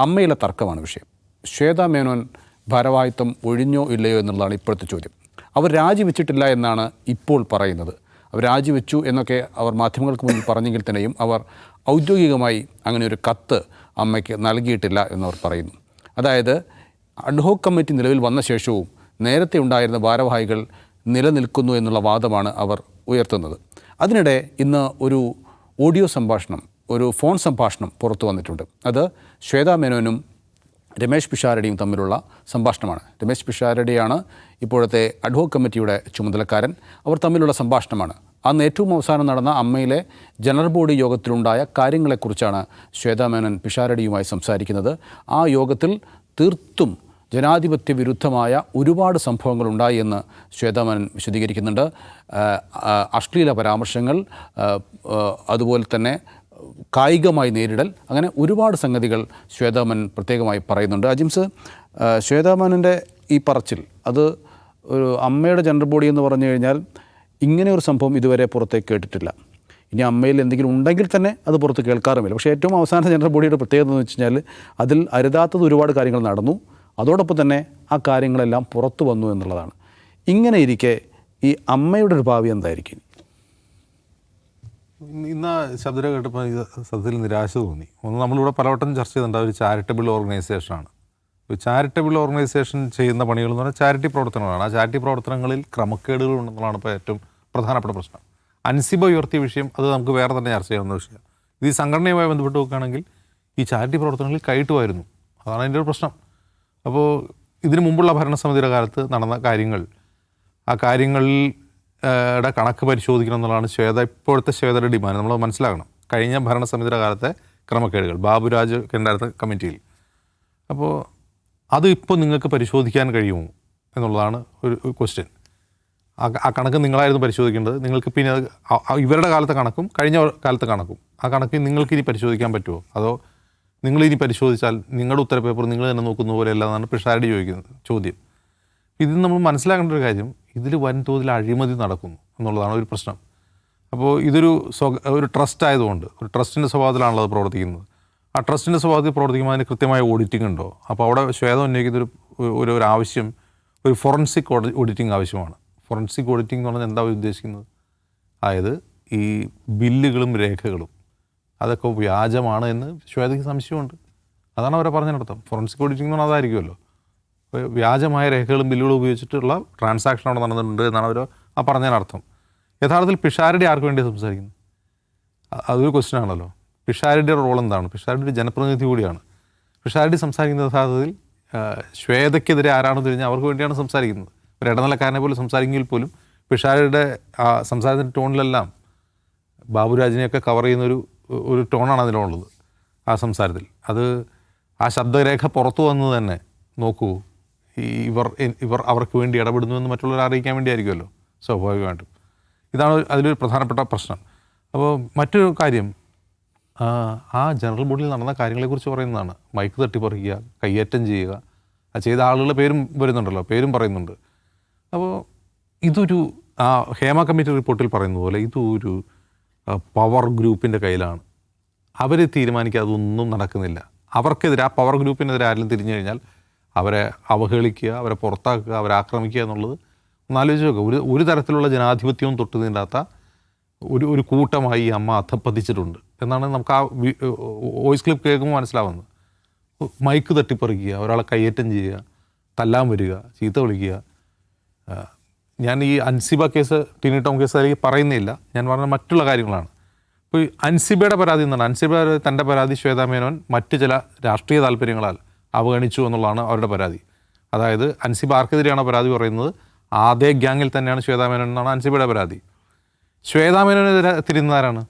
അമ്മയിലെ തർക്കമാണ് വിഷയം. ശ്വേതാ മേനോൻ ഭാരവാഹിത്വം ഒഴിഞ്ഞോ ഇല്ലയോ എന്നുള്ളതാണ് ഇപ്പോഴത്തെ ചോദ്യം. അവർ രാജിവെച്ചിട്ടില്ല എന്നാണ് ഇപ്പോൾ പറയുന്നത്. അവർ രാജിവെച്ചു എന്നൊക്കെ അവർ മാധ്യമങ്ങൾക്ക് മുന്നിൽ പറഞ്ഞെങ്കിൽ തന്നെയും അവർ ഔദ്യോഗികമായി അങ്ങനെ ഒരു കത്ത് അമ്മയ്ക്ക് നൽകിയിട്ടില്ല എന്നവർ പറയുന്നു. അതായത് അഡ്ഹോക് കമ്മിറ്റി നിലവിൽ വന്ന ശേഷവും നേരത്തെ ഉണ്ടായിരുന്ന ഭാരവാഹികൾ നിലനിൽക്കുന്നു എന്നുള്ള വാദമാണ് അവർ ഉയർത്തുന്നത്. അതിനിടെ ഇന്ന് ഒരു ഓഡിയോ സംഭാഷണം, ഒരു ഫോൺ സംഭാഷണം പുറത്തു വന്നിട്ടുണ്ട്. അത് ശ്വേതാ മേനോനും രമേശ് പിഷാരടിയും തമ്മിലുള്ള സംഭാഷണമാണ്. രമേശ് പിഷാരടിയാണ് ഇപ്പോഴത്തെ അഡ്ഹോക് കമ്മിറ്റിയുടെ ചുമതലക്കാരൻ. അവർ തമ്മിലുള്ള സംഭാഷണമാണ്. അന്ന് ഏറ്റവും അവസാനം നടന്ന അമ്മയിലെ ജനറൽ ബോഡി യോഗത്തിലുണ്ടായ കാര്യങ്ങളെക്കുറിച്ചാണ് ശ്വേതാ മേനോൻ പിഷാരടിയുമായി സംസാരിക്കുന്നത്. ആ യോഗത്തിൽ തീർത്തും ജനാധിപത്യ വിരുദ്ധമായ ഒരുപാട് സംഭവങ്ങളുണ്ടായി എന്ന് ശ്വേതാ മേനോൻ വിശദീകരിക്കുന്നുണ്ട്. അശ്ലീല പരാമർശങ്ങൾ, അതുപോലെ തന്നെ കായികമായി നേരിടൽ, അങ്ങനെ ഒരുപാട് സംഗതികൾ ശ്വേതാ മേനോൻ പ്രത്യേകമായി പറയുന്നുണ്ട്. അജിംസ്, ശ്വേതാ മേനോൻ്റെ ഈ പറച്ചിൽ, അത് ഒരു അമ്മയുടെ ജനറൽ ബോഡി എന്ന് പറഞ്ഞു കഴിഞ്ഞാൽ ഇങ്ങനെ ഒരു സംഭവം ഇതുവരെ പുറത്തേക്ക് കേട്ടിട്ടില്ല. ഇനി അമ്മയിൽ എന്തെങ്കിലും ഉണ്ടെങ്കിൽ തന്നെ അത് പുറത്ത് കേൾക്കാറുമില്ല. പക്ഷേ ഏറ്റവും അവസാന ജനറൽ ബോഡിയുടെ പ്രത്യേകത എന്ന് വെച്ച് കഴിഞ്ഞാൽ അതിൽ അരുതാത്തത് ഒരുപാട് കാര്യങ്ങൾ നടന്നു. അതോടൊപ്പം തന്നെ ആ കാര്യങ്ങളെല്ലാം പുറത്തു വന്നു എന്നുള്ളതാണ്. ഇങ്ങനെ ഇരിക്കെ ഈ അമ്മയുടെ ഒരു ഭാവി എന്തായിരിക്കും? ഇന്ന് ശബ്ദര കേട്ടപ്പോൾ സത്യത്തിൽ നിരാശ തോന്നി. ഒന്ന്, നമ്മളിവിടെ പലവട്ടം ചർച്ച ചെയ്തിട്ടുണ്ട്, ഒരു ചാരിറ്റബിൾ ഓർഗനൈസേഷനാണ്. ഒരു ചാരിറ്റബിൾ ഓർഗനൈസേഷൻ ചെയ്യുന്ന പണികൾ എന്ന് പറഞ്ഞാൽ ചാരിറ്റി പ്രവർത്തനങ്ങളാണ്. ആ ചാരിറ്റി പ്രവർത്തനങ്ങളിൽ ക്രമക്കേടുകൾ ഉണ്ടെന്നുള്ളതാണ് ഇപ്പോൾ ഏറ്റവും പ്രധാനപ്പെട്ട പ്രശ്നം. അൻസിബ ഉയർത്തിയ വിഷയം അത് നമുക്ക് വേറെ തന്നെ ചർച്ച ചെയ്യാവുന്ന വിഷയമാണ്. ഇത് ഈ സംഘടനയുമായി ബന്ധപ്പെട്ട് നോക്കുകയാണെങ്കിൽ ഈ ചാരിറ്റി പ്രവർത്തനങ്ങളിൽ കയറ്റുമായിരുന്നു. അതാണ് അതിൻ്റെ ഒരു പ്രശ്നം. അപ്പോൾ ഇതിനു മുമ്പുള്ള ഭരണസമിതിയുടെ കാലത്ത് നടന്ന കാര്യങ്ങൾ, ആ കാര്യങ്ങളിൽ കണക്ക് പരിശോധിക്കണം എന്നുള്ളതാണ് ഇപ്പോഴത്തെ ശ്വേതയുടെ ഡിമാൻഡ്. നമ്മൾ മനസ്സിലാക്കണം. കഴിഞ്ഞ ഭരണസമിതിയുടെ കാലത്തെ ക്രമക്കേടുകൾ ബാബുരാജ് ഉണ്ടായിരുന്ന കമ്മിറ്റിയിൽ. അപ്പോൾ അത് ഇപ്പോൾ നിങ്ങൾക്ക് പരിശോധിക്കാൻ കഴിയുമോ എന്നുള്ളതാണ് ഒരു ക്വസ്റ്റ്യൻ. ആ കണക്ക് നിങ്ങളായിരുന്നു പരിശോധിക്കേണ്ടത്. നിങ്ങൾക്ക് പിന്നെ ഇവരുടെ കാലത്തെ കണക്കും കഴിഞ്ഞ കാലത്തെ കണക്കും, ആ കണക്ക് നിങ്ങൾക്കിനി പരിശോധിക്കാൻ പറ്റുമോ? അതോ നിങ്ങളിനി പരിശോധിച്ചാൽ നിങ്ങളുടെ ഉത്തരപേപ്പർ നിങ്ങൾ തന്നെ നോക്കുന്ന പോലെയല്ല എന്നാണ് പിഷാരടി ചോദ്യം. ഇതിൽ നമ്മൾ മനസ്സിലാക്കേണ്ട ഒരു കാര്യം, ഇതിൽ വൻതോതിൽ അഴിമതി നടക്കുന്നു എന്നുള്ളതാണ് ഒരു പ്രശ്നം. അപ്പോൾ ഇതൊരു ട്രസ്റ്റ് ആയതുകൊണ്ട്, ഒരു ട്രസ്റ്റിൻ്റെ സ്വഭാവത്തിലാണല്ലോ അത് പ്രവർത്തിക്കുന്നത്. ആ ട്രസ്റ്റിൻ്റെ സ്വഭാവത്തിൽ പ്രവർത്തിക്കുമ്പോൾ അതിന് കൃത്യമായ ഓഡിറ്റിംഗ് ഉണ്ടോ? അപ്പോൾ അവിടെ ശ്വേതം ഉന്നയിക്കുന്ന ഒരു ആവശ്യം ഒരു ഫോറൻസിക് ഓഡിറ്റിംഗ് ആവശ്യമാണ്. ഫോറൻസിക് ഓഡിറ്റിംഗ് എന്ന് പറഞ്ഞാൽ എന്താ ഉദ്ദേശിക്കുന്നത്? അതായത് ഈ ബില്ലുകളും രേഖകളും അതൊക്കെ വ്യാജമാണ് എന്ന് ശ്വേതയ്ക്ക് സംശയമുണ്ട്. അതാണ് അവരെ പറഞ്ഞതിനർത്ഥം. ഫോറൻസിക് ഓഡിറ്റിംഗ് എന്ന് പറഞ്ഞാൽ അതായിരിക്കുമല്ലോ. വ്യാജമായ രേഖകളും ബില്ലുകളും ഉപയോഗിച്ചിട്ടുള്ള ട്രാൻസാക്ഷൻ അവിടെ നടന്നിട്ടുണ്ട് എന്നാണ് അവർ ആ പറഞ്ഞതിനർത്ഥം. യഥാർത്ഥത്തിൽ പിഷാരടി ആർക്ക് വേണ്ടി സംസാരിക്കുന്നത്? അതൊരു ക്വസ്റ്റ്യൻ ആണല്ലോ. പിഷാരടിയുടെ റോൾ എന്താണ്? പിഷാരടി ഒരു ജനപ്രതിനിധി കൂടിയാണ്. പിഷാരടി സംസാരിക്കുന്ന യഥാർത്ഥത്തിൽ ശ്വേതയ്ക്കെതിരെ ആരാണെന്ന് തിരിഞ്ഞാൽ അവർക്ക് വേണ്ടിയാണ് സംസാരിക്കുന്നത്. ഒരു ഇടനിലക്കാരനെ പോലും സംസാരിക്കുമെങ്കിൽ പോലും പിഷാരടിയുടെ ആ സംസാരത്തിൻ്റെ ടോണിലെല്ലാം ബാബുരാജിനെയൊക്കെ കവർ ചെയ്യുന്ന ഒരു ടോണാണ് അതിലുള്ളത് ആ സംസാരത്തിൽ. അത് ആ ശബ്ദരേഖ പുറത്തു വന്നത് തന്നെ നോക്കൂ, ഇവർ അവർക്ക് വേണ്ടി ഇടപെടുന്നു എന്ന് മറ്റുള്ളവരെ അറിയിക്കാൻ വേണ്ടിയായിരിക്കുമല്ലോ സ്വാഭാവികമായിട്ടും. ഇതാണ് അതിലൊരു പ്രധാനപ്പെട്ട പ്രശ്നം. അപ്പോൾ മറ്റൊരു കാര്യം, ആ ജനറൽ ബോഡിയിൽ നടന്ന കാര്യങ്ങളെക്കുറിച്ച് പറയുന്നതാണ്. മൈക്ക് തട്ടിപ്പറിക്കുക, കയ്യേറ്റം ചെയ്യുക, ആ ചെയ്ത ആളുകളുടെ പേരും വരുന്നുണ്ടല്ലോ, പേരും പറയുന്നുണ്ട്. അപ്പോൾ ഇതൊരു ഹേമ കമ്മിറ്റി റിപ്പോർട്ടിൽ പറയുന്ന പോലെ ഇതൊരു പവർ ഗ്രൂപ്പിൻ്റെ കയ്യിലാണ്. അവർ തീരുമാനിക്കുക, അതൊന്നും നടക്കുന്നില്ല. അവർക്കെതിരെ, ആ പവർ ഗ്രൂപ്പിനെതിരെ ആരെങ്കിലും തിരിഞ്ഞു കഴിഞ്ഞാൽ അവരെ അവഹേളിക്കുക, അവരെ പുറത്താക്കുക, അവരെ ആക്രമിക്കുക എന്നുള്ളത് ഒന്നാലോചിച്ച് നോക്കുക. ഒരു തരത്തിലുള്ള ജനാധിപത്യവും തൊട്ട് തീണ്ടാത്ത ഒരു കൂട്ടമായി ഈ അമ്മ അധപ്പതിച്ചിട്ടുണ്ട് എന്നാണ് നമുക്ക് ആ വോയിസ് ക്ലിപ്പ് കേൾക്കുമ്പോൾ മനസ്സിലാവുന്നത്. മൈക്ക് തട്ടിപ്പറിക്കുക, ഒരാളെ കയ്യേറ്റം ചെയ്യുക, തല്ലാൻ വരിക, ചീത്ത വിളിക്കുക. ഞാൻ ഈ അൻസിബ കേസ്, ടിനി ടോം കേസ് അതിലേക്ക് പറയുന്നില്ല, ഞാൻ പറഞ്ഞ മറ്റുള്ള കാര്യങ്ങളാണ്. ഇപ്പോൾ അൻസിബയുടെ പരാതി എന്താണ്? അൻസിബ തൻ്റെ പരാതി ശ്വേതാ മേനോൻ മറ്റ് ചില രാഷ്ട്രീയ താല്പര്യങ്ങളാൽ അവഗണിച്ചു എന്നുള്ളതാണ് അവരുടെ പരാതി. അതായത് അൻസിബ ആർക്കെതിരെയാണോ പരാതി പറയുന്നത് അതേ ഗ്യാങ്ങിൽ തന്നെയാണ് ശ്വേതാ മേനോൻ എന്നാണ് അൻസിബയുടെ പരാതി. ശ്വേതാ മേനോനെതിരെ തിരിയുന്നതാരാണ്?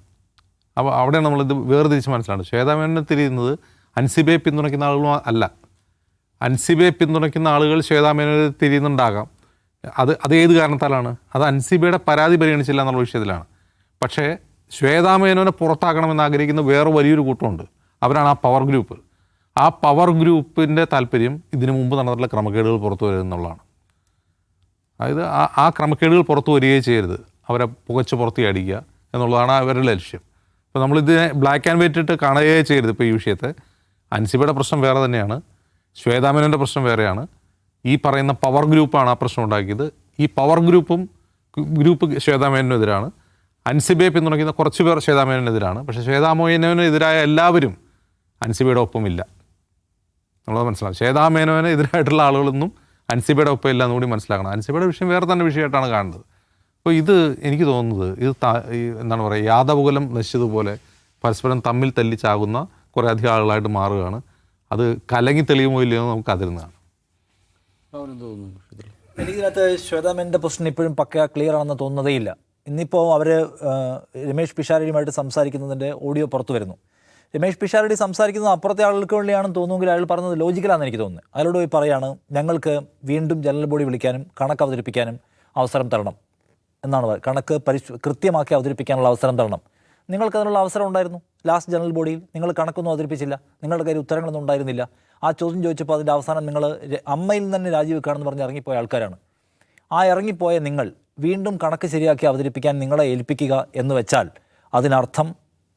അപ്പോൾ അവിടെയാണ് നമ്മളിത് വേർതിരിച്ച് മനസ്സിലാണ്. ശ്വേതാ മേനോനെ തിരിയുന്നത് അൻസിബയെ പിന്തുണയ്ക്കുന്ന ആളുകളും അല്ല. അൻസിബയെ പിന്തുണയ്ക്കുന്ന ആളുകൾ ശ്വേതാ മേനോനെ തിരിയുന്നുണ്ടാകാം. അത് ഏത് കാരണത്താലാണ്? അത് അൻസിബയുടെ പരാതി പരിഗണിച്ചില്ല എന്നുള്ള വിഷയത്തിലാണ്. പക്ഷേ ശ്വേതാ മേനോനെ പുറത്താക്കണമെന്ന് ആഗ്രഹിക്കുന്ന വേറെ വലിയൊരു കൂട്ടമുണ്ട്. അവരാണ് ആ പവർ ഗ്രൂപ്പ്. ആ പവർ ഗ്രൂപ്പിൻ്റെ താല്പര്യം ഇതിനു മുമ്പ് നടന്നിട്ടുള്ള ക്രമക്കേടുകൾ പുറത്തു വരിക എന്നുള്ളതാണ്. അതായത് ആ ക്രമക്കേടുകൾ പുറത്തു വരികയേ ചെയ്യരുത്, അവരെ പുകച്ച് പുറത്തി അടിക്കുക എന്നുള്ളതാണ് അവരുടെ ലക്ഷ്യം. ഇപ്പോൾ നമ്മളിതിനെ ബ്ലാക്ക് ആൻഡ് വൈറ്റ് ഇട്ട് കാണുകയേ ചെയ്യരുത്. ഇപ്പോൾ ഈ വിഷയത്തെ അൻസിബയുടെ പ്രശ്നം വേറെ തന്നെയാണ്, ശ്വേതാമേനോൻ്റെ പ്രശ്നം വേറെയാണ്. ഈ പറയുന്ന പവർ ഗ്രൂപ്പാണ് ആ പ്രശ്നം ഉണ്ടാക്കിയത്. ഈ പവർ ഗ്രൂപ്പ് ശ്വേതാമേനോനെതിരാണ്. അൻസിബയെ പിന്തുണയ്ക്കുന്ന കുറച്ച് പേർ ശ്വേതാമേനോനെതിരാണ്. പക്ഷേ ശ്വേതാമേനോനെതിരായ എല്ലാവരും അൻസിബയുടെ ഒപ്പമില്ല എന്നുള്ളത് മനസ്സിലാവും. ശ്വേതാമേനോനെതിരായിട്ടുള്ള ആളുകളൊന്നും അൻസിബയുടെ ഒപ്പം ഇല്ല എന്നുകൂടി മനസ്സിലാക്കണം. അൻസിബയുടെ വിഷയം വേറെ തന്നെ വിഷയമായിട്ടാണ് കാണുന്നത്. അപ്പോൾ ഇത് എനിക്ക് തോന്നുന്നത് ഇത് എന്താണ് പറയുക, യാദവകുലം നശിച്ചതുപോലെ പരസ്പരം തമ്മിൽ തല്ലിച്ചാകുന്ന കുറേ അധികം ആളുകളായിട്ട് മാറുകയാണ്. അത് കലങ്ങി തെളിയുമോ ഇല്ലയോ എന്ന് നമുക്ക് അതിരുന്നതാണ്. എനിക്കിതിനകത്ത് ശ്വേതാമേനോൻ്റെ പ്രശ്നം ഇപ്പോഴും പക്ക ക്ലിയർ ആണെന്ന് തോന്നുന്നതേയില്ല. ഇന്നിപ്പോൾ അവർ രമേഷ് പിഷാരടിയുമായിട്ട് സംസാരിക്കുന്നതിൻ്റെ ഓഡിയോ പുറത്തു വരുന്നു. രമേഷ് പിഷാരടി സംസാരിക്കുന്നത് അപ്പുറത്തെ ആളുകൾക്ക് വേണ്ടിയാണെന്ന് തോന്നുമെങ്കിൽ അയാൾ പറഞ്ഞത് ലോജിക്കലാണെന്ന് എനിക്ക് തോന്നുന്നത്. അയാളോട് പോയി പറയാണ്, ഞങ്ങൾക്ക് വീണ്ടും ജനറൽ ബോഡി വിളിക്കാനും കണക്ക് അവതരിപ്പിക്കാനും അവസരം തരണം എന്നാണ് പറയുന്നത്. കണക്ക് കൃത്യമാക്കി അവതരിപ്പിക്കാനുള്ള അവസരം തരണം. നിങ്ങൾക്ക് അതിനുള്ള അവസരം ഉണ്ടായിരുന്നു. ലാസ്റ്റ് ജനറൽ ബോഡിയിൽ നിങ്ങൾ കണക്കൊന്നും അവതരിപ്പിച്ചില്ല, നിങ്ങളുടെ കയ്യിൽ ഉത്തരങ്ങളൊന്നും ഉണ്ടായിരുന്നില്ല. ആ ചോദ്യം ചോദിച്ചപ്പോൾ അതിൻ്റെ അവസാനം നിങ്ങൾ അമ്മയിൽ നിന്ന് തന്നെ രാജിവെക്കുകയാണെന്ന് പറഞ്ഞ് ഇറങ്ങിപ്പോയ ആൾക്കാരാണ്. ആ ഇറങ്ങിപ്പോയ നിങ്ങൾ വീണ്ടും കണക്ക് ശരിയാക്കി അവതരിപ്പിക്കാൻ നിങ്ങളെ ഏൽപ്പിക്കുക എന്ന് വെച്ചാൽ അതിനർത്ഥം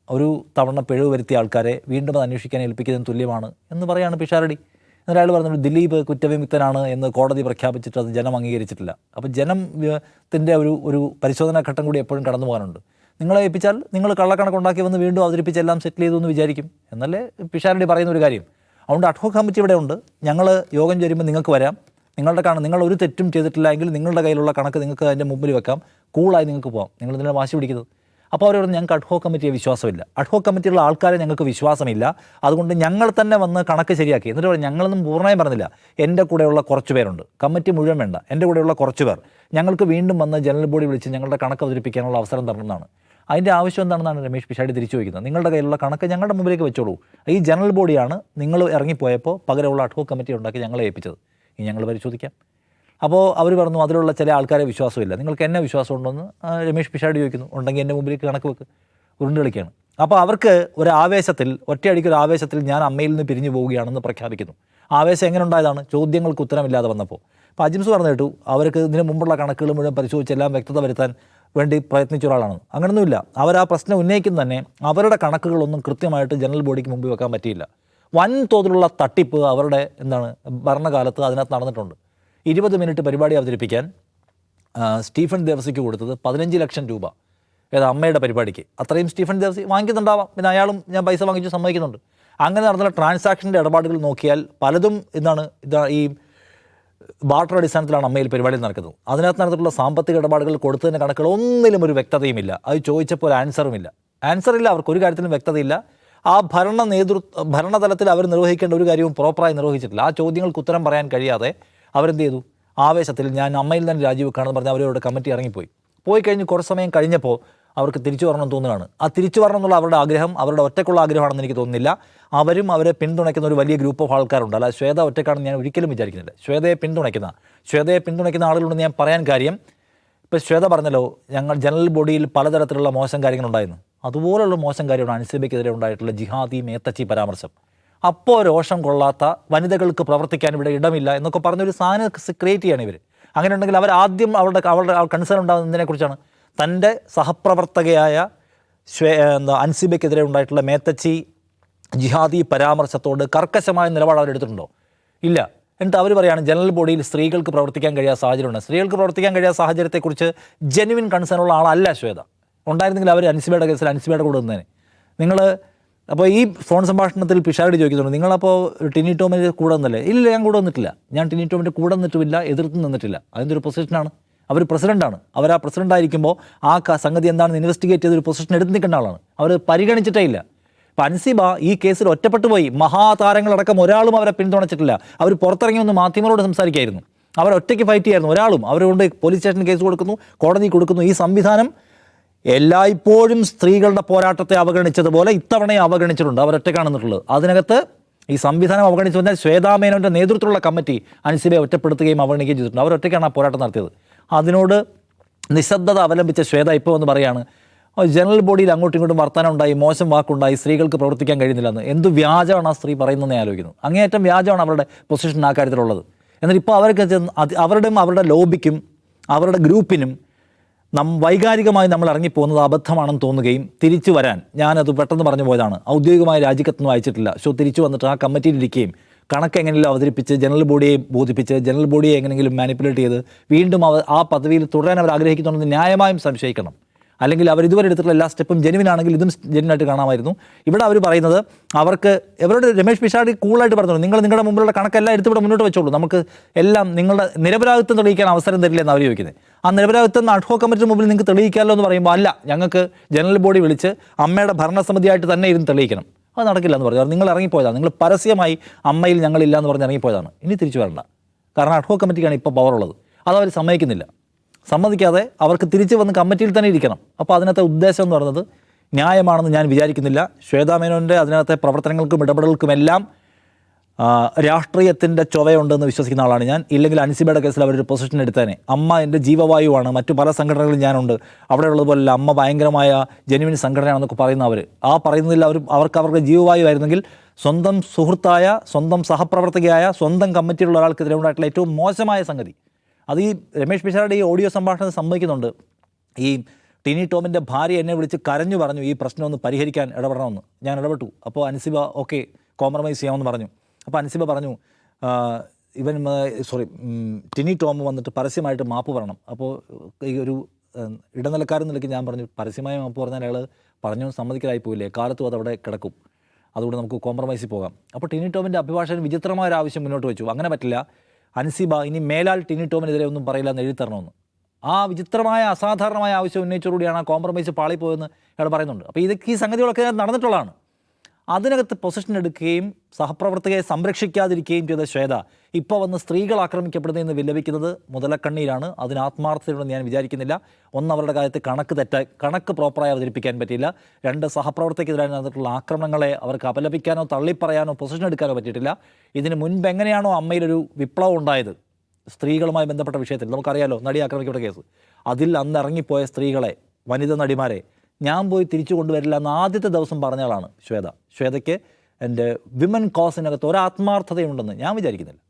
ഒരു തവണ പിഴവ് വരുത്തിയ ആൾക്കാരെ വീണ്ടും അത് അന്വേഷിക്കാൻ ഏൽപ്പിക്കുന്നതിന് തുല്യമാണ് എന്ന് പറയാണ് പിഷാരടി. എന്നിട്ട് അയാൾ പറഞ്ഞു ദിലീപ് കുറ്റവിമുക്തനാണ് എന്ന് കോടതി പ്രഖ്യാപിച്ചിട്ട് അത് ജനം അംഗീകരിച്ചിട്ടില്ല. അപ്പോൾ ജനത്തിൻ്റെ ഒരു പരിശോധനാ ഘട്ടം കൂടി എപ്പോഴും കടന്നു പോകാനുണ്ട്. നിങ്ങളെ ഏൽപ്പിച്ചാൽ നിങ്ങൾ കള്ളക്കണക്കുണ്ടാക്കി വന്ന് വീണ്ടും അവതരിപ്പിച്ച് എല്ലാം സെറ്റിൽ ചെയ്തു എന്ന് വിചാരിക്കും എന്നല്ലേ പിഷാരടി പറയുന്ന ഒരു കാര്യം. അതുകൊണ്ട് അഡ്ഹോക് കമ്മിറ്റി ഇവിടെ ഉണ്ട്. ഞങ്ങൾ യോഗം ചേരുമ്പോൾ നിങ്ങൾക്ക് വരാം, നിങ്ങൾ ഒരു തെറ്റും ചെയ്തിട്ടില്ല എങ്കിൽ നിങ്ങളുടെ കയ്യിലുള്ള കണക്ക് നിങ്ങൾക്ക് അതിൻ്റെ മുമ്പിൽ വെക്കാം, കൂളായി നിങ്ങൾക്ക് പോകാം. നിങ്ങൾ ഇതിനെ വാശി പിടിക്കുന്നത്. അപ്പോൾ അവർ പറഞ്ഞു ഞങ്ങൾക്ക് അഡ്ഹോക് കമ്മിറ്റിയെ വിശ്വാസമില്ല, അഡ്ഹോക് കമ്മിറ്റിയുള്ള ആൾക്കാരെ ഞങ്ങൾക്ക് വിശ്വാസമില്ല, അതുകൊണ്ട് ഞങ്ങൾ തന്നെ വന്ന് കണക്ക് ശരിയാക്കി. എന്നിട്ട് പറഞ്ഞു ഞങ്ങളൊന്നും പൂർണ്ണമായും പറഞ്ഞില്ല, എൻ്റെ കൂടെയുള്ള കുറച്ച് പേരുണ്ട്, കമ്മിറ്റി മുഴുവൻ വേണ്ട, എൻ്റെ കൂടെയുള്ള കുറച്ച് പേർ ഞങ്ങൾക്ക് വീണ്ടും വന്ന് ജനറൽ ബോഡി വിളിച്ച് ഞങ്ങളുടെ കണക്ക് അവതരിപ്പിക്കാനുള്ള അവസരം തരണമെന്നാണ്. അതിൻ്റെ ആവശ്യം എന്താണെന്നാണ് രമേഷ് പിഷാരടി തിരിച്ചു ചോദിക്കുന്നത്. നിങ്ങളുടെ കയ്യിലുള്ള കണക്ക് ഞങ്ങളുടെ മുമ്പിലേക്ക് വെച്ചോളൂ. ഈ ജനറൽ ബോഡിയാണ് നിങ്ങൾ ഇറങ്ങിപ്പോയപ്പോൾ പകരമുള്ള അഡ്ഹോക് കമ്മിറ്റി ഉണ്ടാക്കി ഞങ്ങളെ ഏൽപ്പിച്ചത്, ഇനി ഞങ്ങൾ പരിശോധിക്കാം. അപ്പോൾ അവർ പറഞ്ഞു അതിലുള്ള ചില ആൾക്കാരെ വിശ്വാസമില്ല, നിങ്ങൾക്ക് എന്നെ വിശ്വാസമുണ്ടോയെന്ന് രമേഷ് പിഷാരടി ചോദിക്കുന്നു. ഉണ്ടെങ്കിൽ എൻ്റെ മുമ്പിലേക്ക് കണക്ക് വെക്ക്, ഉരുണ്ട് കളിക്കുകയാണ്. അപ്പോൾ അവർക്ക് ഒരു ആവേശത്തിൽ, ഒറ്റയടിക്കൊരു ആവേശത്തിൽ ഞാൻ അമ്മയിൽ നിന്ന് പിരിഞ്ഞു പോവുകയാണെന്ന് പ്രഖ്യാപിക്കുന്നു. ആവേശം എങ്ങനെ ഉണ്ടായതാണ്? ചോദ്യങ്ങൾക്ക് ഉത്തരമില്ലാതെ വന്നപ്പോൾ. അപ്പോൾ അജിംസ് പറഞ്ഞു കേട്ടു അവർക്ക് ഇതിന് മുമ്പുള്ള കണക്കുകൾ മുഴുവൻ പരിശോധിച്ചെല്ലാം വ്യക്തത വരുത്താൻ വേണ്ടി പ്രയത്നിച്ച ഒരാളാണ്. അങ്ങനെയൊന്നുമില്ല. അവർ ആ പ്രശ്നം ഉന്നയിക്കുന്ന തന്നെ അവരുടെ കണക്കുകളൊന്നും കൃത്യമായിട്ട് ജനറൽ ബോഡിക്ക് മുമ്പ് വെക്കാൻ പറ്റിയില്ല. വൻ തോതിലുള്ള തട്ടിപ്പ് അവരുടെ ഭരണകാലത്ത് അതിനകത്ത് നടന്നിട്ടുണ്ട്. 20 മിനിറ്റ് പരിപാടി അവതരിപ്പിക്കാൻ സ്റ്റീഫൻ ദേവസിക്ക് കൊടുത്തത് 15 ലക്ഷം രൂപ. അമ്മയുടെ പരിപാടിക്ക് അത്രയും സ്റ്റീഫൻ ദേവസി വാങ്ങിക്കുന്നുണ്ടാവാം, പിന്നെ അയാളും ഞാൻ പൈസ വാങ്ങിച്ച് സമ്മതിക്കുന്നുണ്ട്. അങ്ങനെ നടന്ന ട്രാൻസാക്ഷൻ്റെ ഇടപാടുകൾ നോക്കിയാൽ പലതും ഈ ബാർട്ടർ അടിസ്ഥാനത്തിലാണ് അമ്മയിൽ പരിപാടി നടക്കുന്നത്. അതിനകത്ത് നടന്നിട്ടുള്ള സാമ്പത്തിക ഇടപാടുകൾ കൊടുത്തതിൻ്റെ കണക്കുകൾ ഒന്നിലും ഒരു വ്യക്തതയുമില്ല. അത് ചോദിച്ചപ്പോൾ ഒരു ആൻസറില്ല, അവർക്കൊരു കാര്യത്തിലും വ്യക്തതയില്ല. ആ ഭരണതലത്തിൽ അവർ നിർവഹിക്കേണ്ട ഒരു കാര്യവും പ്രോപ്പറായി നിർവഹിച്ചിട്ടില്ല. ആ ചോദ്യങ്ങൾക്ക് ഉത്തരം പറയാൻ കഴിയാതെ അവരെന്ത് ചെയ്തു? ആവേശത്തിൽ ഞാൻ അമ്മയിൽ തന്നെ രാജിവെക്കുകയാണെന്ന് പറഞ്ഞ് അവരവരുടെ കമ്മിറ്റി ഇറങ്ങിപ്പോയി. പോയി കഴിഞ്ഞ് കുറച്ച് സമയം കഴിഞ്ഞപ്പോൾ അവർക്ക് തിരിച്ചു വരണം തോന്നുകയാണ്. ആ തിരിച്ചു വരണം എന്നുള്ള അവരുടെ ആഗ്രഹം അവരുടെ ഒറ്റയ്ക്കുള്ള ആഗ്രഹമാണെന്ന് എനിക്ക് തോന്നുന്നില്ല. അവരും അവരെ പിന്തുണയ്ക്കുന്ന ഒരു വലിയ ഗ്രൂപ്പ് ഓഫ് ആൾക്കാരുണ്ട്. അല്ല ശ്വേത ഒറ്റയ്ക്കാണെന്ന് ഞാൻ ഒരിക്കലും വിചാരിക്കുന്നില്ല. ശ്വേതയെ പിന്തുണയ്ക്കുന്ന ആളുകളുണ്ടെന്ന് ഞാൻ പറയാൻ കാര്യം, ഇപ്പോൾ ശ്വേത പറഞ്ഞല്ലോ ഞങ്ങൾ ജനറൽ ബോഡിയിൽ പലതരത്തിലുള്ള മോശം കാര്യങ്ങളുണ്ടായിരുന്നു. അതുപോലുള്ള മോശം കാര്യമാണ് അൻസിബയ്ക്കെതിരെ ഉണ്ടായിട്ടുള്ള ജിഹാദി മേത്തച്ചി പരാമർശം. അപ്പോൾ രോഷം കൊള്ളാത്ത വനിതകൾക്ക് പ്രവർത്തിക്കാൻ ഇവിടെ ഇടമില്ല എന്നൊക്കെ പറഞ്ഞൊരു സാധനം ക്രിയേറ്റ് ചെയ്യാണ് ഇവർ. അങ്ങനെ ഉണ്ടെങ്കിൽ അവരാദ്യം അവരുടെ കൺസേൺ ഉണ്ടാകുന്നതിനെക്കുറിച്ചാണ്. തൻ്റെ സഹപ്രവർത്തകയായ അൻസിബയ്ക്കെതിരെ ഉണ്ടായിട്ടുള്ള മേത്തച്ചി ജിഹാദി പരാമർശത്തോട് കർക്കശമായ നിലപാട് അവരെടുത്തിട്ടുണ്ടോ? ഇല്ല. എന്നിട്ട് അവർ പറയുകയാണ് ജനറൽ ബോഡിയിൽ സ്ത്രീകൾക്ക് പ്രവർത്തിക്കാൻ കഴിയാത്ത സാഹചര്യമുണ്ട്. സ്ത്രീകൾക്ക് പ്രവർത്തിക്കാൻ കഴിയാത്ത സാഹചര്യത്തെക്കുറിച്ച് ജെനുവിൻ കൺസേൺ ഉള്ള ആളല്ല ശ്വേത. ഉണ്ടായിരുന്നെങ്കിൽ അവർ അൻസിബയുടെ കേസിൽ അൻസിബയുടെ കൂടെ നിന്നേനെ. നിങ്ങൾ അപ്പോൾ ഈ ഫോൺ സംഭാഷണത്തിൽ പിഷാരടി ചോദിക്കുന്നുണ്ട് നിങ്ങളപ്പോൾ ടിനി ടോമിൻ്റെ കൂടെ നിന്നല്ലേ? ഇല്ല, ഞാൻ കൂടെ നിന്നിട്ടില്ല. ഞാൻ ടിനി ടോമിൻ്റെ കൂടെ നിന്നിട്ടുമില്ല, എതിർത്ത് നിന്നിട്ടില്ല. അതിൻ്റെ ഒരു പൊസിഷനാണ്. അവർ പ്രസിഡൻ്റാണ്. അവർ ആ പ്രസിഡൻ്റായിരിക്കുമ്പോൾ ആ സംഗതി എന്താണെന്ന് ഇൻവെസ്റ്റിഗേറ്റ് ചെയ്തൊരു പൊസിഷൻ എടുത്ത് നിൽക്കേണ്ട ആളാണ്. അവർ പരിഗണിച്ചിട്ടേ ഇല്ല. ഇപ്പം അൻസിബ ഈ കേസിൽ ഒറ്റപ്പെട്ടു പോയി. മഹാതാരങ്ങളടക്കം ഒരാളും അവരെ പിന്തുണച്ചിട്ടില്ല. അവർ പുറത്തിറങ്ങി ഒന്ന് മാധ്യമങ്ങളോട് സംസാരിക്കായിരുന്നു. അവർ ഒറ്റയ്ക്ക് ഫൈറ്റ് ചെയ്യായിരുന്നു. ഒരാളും അവരുകൊണ്ട് പോലീസ് സ്റ്റേഷനിൽ കേസ് കൊടുക്കുന്നു, കോടതി കൊടുക്കുന്നു. ഈ സംവിധാനം എല്ലായ്പ്പോഴും സ്ത്രീകളുടെ പോരാട്ടത്തെ അവഗണിച്ചതുപോലെ ഇത്തവണയും അവഗണിച്ചിട്ടുണ്ട്. അവരൊറ്റക്കാണെന്നിട്ടുള്ളത്. അതിനകത്ത് ഈ സംവിധാനം അവഗണിച്ചു വന്നാൽ ശ്വേതാമേനോൻ്റെ നേതൃത്വത്തിലുള്ള കമ്മിറ്റി അൻസിബയെ ഒറ്റപ്പെടുത്തുകയും അവഗണിക്കുകയും ചെയ്തിട്ടുണ്ട്. അവരൊറ്റയ്ക്കാണ് ആ പോരാട്ടം നടത്തിയത്. അതിനോട് നിശബ്ദത അവലംബിച്ച ശ്വേത ഇപ്പോൾ എന്ന് പറയുകയാണ് ജനറൽ ബോഡിയിൽ അങ്ങോട്ടും ഇങ്ങോട്ടും വർത്തമാനം ഉണ്ടായി, മോശം വാക്കുണ്ടായി, സ്ത്രീകൾക്ക് പ്രവർത്തിക്കാൻ കഴിയുന്നില്ലെന്ന്. എന്ത് വ്യാജമാണ് ആ സ്ത്രീ പറയുന്നതെന്ന് ആലോചിക്കുന്നു. അങ്ങേയറ്റം വ്യാജമാണ് അവരുടെ പൊസിഷൻ ആ കാര്യത്തിലുള്ളത്. എന്നാൽ ഇപ്പോൾ അവർക്ക് അവരുടെ ലോബിക്കും അവരുടെ ഗ്രൂപ്പിനും വൈകാരികമായി നമ്മൾ ഇറങ്ങിപ്പോകുന്നത് അബദ്ധമാണെന്ന് തോന്നുകയും തിരിച്ചു വരാൻ ഞാനത് പെട്ടെന്ന് പറഞ്ഞു പോയതാണ്, ഔദ്യോഗികമായ രാജിക്കത്തൊന്നും അയച്ചിട്ടില്ല, തിരിച്ചു വന്നിട്ട് ആ കമ്മിറ്റിയിൽ ഇരിക്കുകയും കണക്ക് എങ്ങനെയെങ്കിലും അവതരിപ്പിച്ച് ജനറൽ ബോഡിയെ ബോധിപ്പിച്ച് ജനറൽ ബോഡിയെ എങ്ങനെയെങ്കിലും മാനിപ്പുലേറ്റ് ചെയ്ത് വീണ്ടും ആ പദവിയിൽ തുടരാൻ അവർ ആഗ്രഹിക്കുന്നുണ്ടെന്ന് ന്യായമായും സംശയിക്കണം. അല്ലെങ്കിൽ അവർ ഇതുവരെ എടുത്തിട്ടുള്ള എല്ലാ സ്റ്റെപ്പും ജെനുവിനാണെങ്കിൽ ഇതും ജെനുവിനായിട്ട് കാണാമായിരുന്നു. ഇവിടെ അവർ പറയുന്നത് അവർക്ക് ഇവരോട് രമേശ് പിഷാരടി കൂളായിട്ട് പറഞ്ഞു, നിങ്ങളുടെ മുമ്പിലുള്ള കണക്കെല്ലാം എടുത്ത് ഇവിടെ മുന്നോട്ട് വെച്ചോളൂ, നമുക്ക് എല്ലാം നിങ്ങളുടെ നിരപരാധിത്വം തെളിയിക്കാൻ അവസരം തരില്ല എന്ന് അവർ ചോദിക്കുന്നത്. ആ നിരപരാധിത്വം അഡ്ഹോക് കമ്മിറ്റിയുടെ മുമ്പിൽ നിങ്ങൾക്ക് തെളിയിക്കാമല്ലോ എന്ന് പറയുമ്പോൾ അല്ല, ഞങ്ങൾക്ക് ജനറൽ ബോഡി വിളിച്ച് അമ്മയുടെ ഭരണസമിതിയായിട്ട് തന്നെ ഇരുന്ന് തെളിയിക്കണം. അത് നടക്കില്ല എന്ന് പറഞ്ഞു. നിങ്ങൾ ഇറങ്ങിപ്പോയതാണ്, നിങ്ങൾ പരസ്യമായി അമ്മയിൽ ഞങ്ങളില്ല എന്ന് പറഞ്ഞ് ഇറങ്ങിപ്പോയതാണ്. ഇനി തിരിച്ചു വരണ്ട, കാരണം അഡ്ഹോക് കമ്മിറ്റിക്കാണ് ഇപ്പോൾ പവറുള്ളത്. അതവർ സമ്മതിക്കുന്നില്ല. സമ്മതിക്കാതെ അവർക്ക് തിരിച്ചു വന്ന് കമ്മിറ്റിയിൽ തന്നെ ഇരിക്കണം. അപ്പോൾ അതിനകത്തെ ഉദ്ദേശം എന്ന് പറയുന്നത് ന്യായമാണെന്ന് ഞാൻ വിചാരിക്കുന്നില്ല. ശ്വേതാ മേനോൻ്റെ അതിനകത്തെ പ്രവർത്തനങ്ങൾക്കും ഇടപെടലുകൾക്കുമെല്ലാം രാഷ്ട്രീയത്തിൻ്റെ ചൊവയുണ്ടെന്ന് വിശ്വസിക്കുന്ന ആളാണ് ഞാൻ. ഇല്ലെങ്കിൽ അൻസിബയുടെ കേസിൽ അവരൊരു പൊസിഷൻ എടുത്തേനെ. അമ്മ എൻ്റെ ജീവവായുവാണ്, മറ്റു പല സംഘടനകളിലും ഞാനുണ്ട്, അവിടെ ഉള്ളതുപോലെ അമ്മ ഭയങ്കരമായ ജെനുവിൻ സംഘടനയാണെന്നൊക്കെ പറയുന്നവർ പറയുന്നതിൽ അവർക്ക് അവരുടെ ജീവവായു ആയിരുന്നെങ്കിൽ സ്വന്തം സുഹൃത്തായ, സ്വന്തം സഹപ്രവർത്തകയായ, സ്വന്തം കമ്മിറ്റിയിലുള്ള ഒരാൾക്കെതിരെ ഉണ്ടായിട്ടുള്ള ഏറ്റവും മോശമായ സംഗതി അത് ഈ രമേശ് പിഷാരടി ഈ ഓഡിയോ സംഭാഷണത്തിൽ സമ്മതിക്കുന്നുണ്ട്. ഈ ടിനി ടോമിൻ്റെ ഭാര്യ എന്നെ വിളിച്ച് കരഞ്ഞു പറഞ്ഞു ഈ പ്രശ്നം ഒന്ന് പരിഹരിക്കാൻ ഇടപെടണമെന്ന്. ഞാൻ ഇടപെട്ടു. അപ്പോൾ അൻസിബ ഓക്കെ കോംപ്രമൈസ് ചെയ്യാമെന്ന് പറഞ്ഞു. അപ്പോൾ അൻസിബ പറഞ്ഞു ടിനി ടോം വന്നിട്ട് പരസ്യമായിട്ട് മാപ്പ് പറയണം. അപ്പോൾ ഈ ഒരു ഇടനിലക്കാരൻ നിലയ്ക്ക് ഞാൻ പറഞ്ഞു, പരസ്യമായി മാപ്പ് പറഞ്ഞാൽ അയാൾ പറഞ്ഞു സമ്മതിക്കലായി പോയില്ലേ, കാലത്തും അതവിടെ കിടക്കും, അതുകൊണ്ട് നമുക്ക് കോംപ്രമൈസിൽ പോകാം. അപ്പോൾ ടിനി ടോമിൻ്റെ അഭിഭാഷകൻ വിചിത്രമായ ഒരു ആവശ്യം മുന്നോട്ട് വെച്ചു, അങ്ങനെ പറ്റില്ല, അൻസിബ ഇനി മേലാൽ ടിനി ടോമിനെതിരെ ഒന്നും പറയില്ല എന്ന് എഴുതി തരണമെന്ന്. ആ വിചിത്രമായ അസാധാരണമായ ആവശ്യം ഉന്നയിച്ചതോടുകൂടിയാണ് ആ കോംപ്രമൈസ് പാളിപ്പോയെന്ന് അയാൾ പറയുന്നുണ്ട്. അപ്പോൾ ഇതൊക്കെ ഈ സംഗതികളൊക്കെ നടന്നിട്ടുള്ളതാണ്. അതിനകത്ത് പൊസിഷൻ എടുക്കുകയും സഹപ്രവർത്തകരെ സംരക്ഷിക്കാതിരിക്കുകയും ചെയ്ത ശ്വേത ഇപ്പോൾ വന്ന് സ്ത്രീകൾ ആക്രമിക്കപ്പെടുന്നതെന്ന് വിലപിക്കുന്നത് മുതലക്കണ്ണീരാണ്. അതിന് ആത്മാർത്ഥതയുണ്ടെന്ന് ഞാൻ വിചാരിക്കുന്നില്ല. ഒന്ന്, അവരുടെ കാര്യത്തിൽ കണക്ക് പ്രോപ്പറായി അവതരിപ്പിക്കാൻ പറ്റിയില്ല. രണ്ട്, സഹപ്രവർത്തകർക്കെതിരായി നടന്നിട്ടുള്ള ആക്രമണങ്ങളെ അവർക്ക് അപലപിക്കാനോ തള്ളിപ്പറയാനോ പൊസിഷൻ എടുക്കാനോ പറ്റിയിട്ടില്ല. ഇതിന് മുൻപ് എങ്ങനെയാണോ അമ്മയിലൊരു വിപ്ലവം ഉണ്ടായത് സ്ത്രീകളുമായി ബന്ധപ്പെട്ട വിഷയത്തിൽ, നമുക്കറിയാലോ നടി ആക്രമിക്കപ്പെട്ട കേസ്, അതിൽ അന്ന് ഇറങ്ങിപ്പോയ സ്ത്രീകളെ, വനിതാ നടിമാരെ ഞാൻ പോയി തിരിച്ചു കൊണ്ടുവരില്ല എന്ന് ആദ്യത്തെ ദിവസം പറഞ്ഞ ആളാണ് ശ്വേത. ശ്വേതയ്ക്ക് എൻ്റെ വിമൻ കോസിനകത്ത് ഒരാത്മാർത്ഥതയുണ്ടെന്ന് ഞാൻ വിചാരിക്കുന്നില്ല.